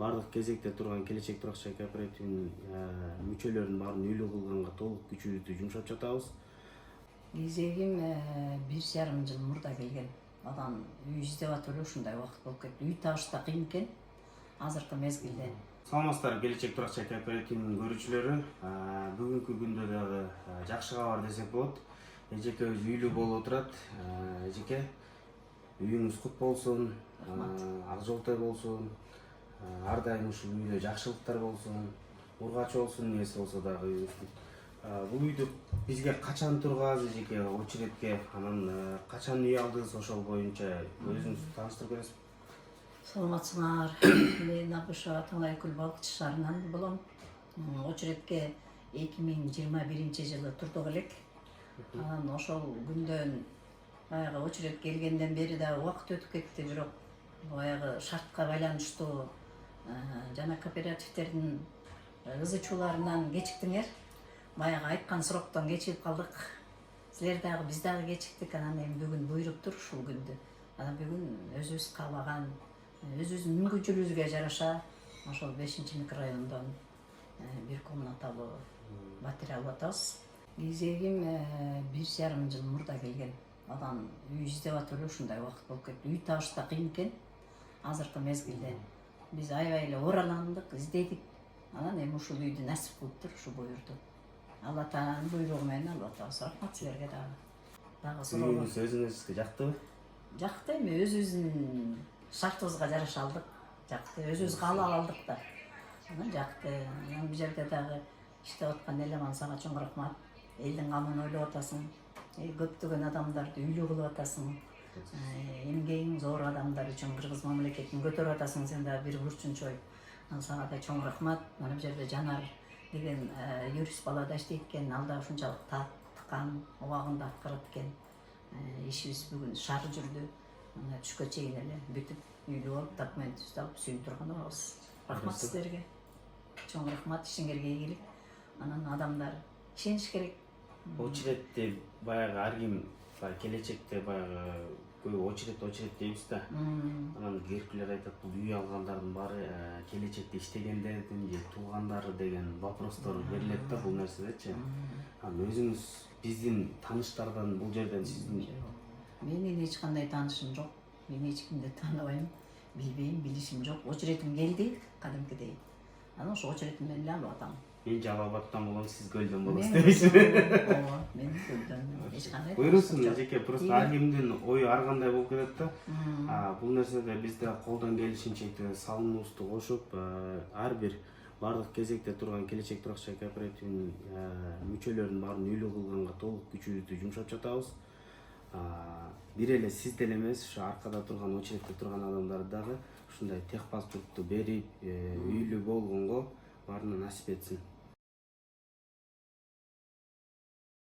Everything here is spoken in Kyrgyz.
бардык кезекте турган Келечек Турак Чай кооперативинин мүчөлөрүнүн баарын үйлүү кылганга толук күчүбүздү жумшап жатабыз. Кезегим 1,5 жыл мурда келген. Анан үй издеп атып эле ушундай убакыт болуп кетти. Үй табыш да кыйын экен азыркы мезгилде. Саламатсыздар Келечек Турак Чай кооперативинин көрүүчүлөрү. Бүгүнкү күндө дагы жакшы кабар десек болот. Эжекебиз үйлүү болуп отурат. Эжеке, үйүңүз кут болсун, ак жолтой болсун, ар дайым ушул үйдө жакшылыктар болсун, ургач болсун, эмнеси болсо дагы үйүңүздүн. Бул үйдү бизге качан тургаз эжеке, очередке, анан качан үй алдыңыз, ошол боюнча өзүңүздү тааныштырып бересизби? Саламатсыңар. Мен Абышева Таңайкүл балыкчы шаарынан болом. Очередке 2021 жылы турдук элек. Анан ошол күндөн баягы очеред келгенден бери да убакыт өтүп кетти, бирок баягы шартка байланыштуу жана кооперативтердин ызы чууларынан кечиктиңер. Баягы айткан сроктон кечигип калдык. Силер дагы биз дагы кечиктик. Анан эми бүгүн буйруптур ушул күндү. Анан бүгүн өзүбүз каалаган, өзүбүздүн мүмкүнчүлүгүбүзгө жараша ошол 5-микрорайондон бир комнаталуу батире алып атабыз. Кезегим 1,5 жыл мурда келген. Анан үй издеп атып эле ушундай убакыт болуп кетти. Үй табыш да кыйын экен азыркы мезгилде. Биз аябай эле оораландык, издедик. Анан эми ушул үйдү насип кылыптыр, ушу буйруду. Алла Тааланын буйругу менен алып атабыз. Рахмат силерге дагы. Үйүңүз өзүңүзгө жактыбы? Жакты, эми өзүбүздүн шартыбызга жараша алдык. Жакты, өзүбүз каалап алдык да. Анан жакты. Анан бул жерде дагы иштеп аткан эл аман сага чоң рахмат. Элдин камын ойлоп атасың. Көптөгөн адамдарды үйлүү кылып атасың. Эмгегиң зор адамдар үчүн Кыргыз мамлекетин көтөрүп атасың, сен дагы бир бурчунчой. Анан сага да чоң рахмат. Мына бул жерде Жанар деген юрист бала да иштейт экен. Ал да ушунчалык тааткан, убагында аткарат экен. Ишибиз бүгүн шаар жүрдү. Мына түшкө чейин эле бүтүп, үйлүү болуп, документибизди алып сүйүп турганыбыз. Рахмат сиздерге. Чоң рахмат, ишиңерге ийгилик. Анан адамдар ишениш керек. Очередте баягы ар ким келечекте баягы көбү очеред дейбиз да. Анан керкүлөр айтат, бул үй алгандардын баары келечекте иштегендердин же туугандары деген вопростор берилет да бул нерседечи. Анан өзүңүз биздин тааныштардан бул жерден сиздин Менин эч кандай таанышым жок. Мен эч кимди тааныбайм, билбейм, билишим жок. Очередим келди, кадимкидей. Анан ошо очередим менен эле алып атам. Мен Жалал Абадтан болом, сиз Көлдөн болосуз дебейсизби? Ооба, мен Көлдөн. Эч кандай. Буйрусун эжеке, просто ар кимдин ою ар кандай болуп кетет да. Бул нерседе биз да колдон келишинче салымыбызды кошуп, ар бир бардык кезекте турган Келечек Турак Чай кооперативинин мүчөлөрүнүн баарын үйлүү кылганга толук күчүбүздү жумшап жатабыз. Бир эле сиз деле эмес, ушу аркада турган, очередте турган адамдар дагы ушундай техпаспортту берип, үйлүү болгонго баарына насип этсин.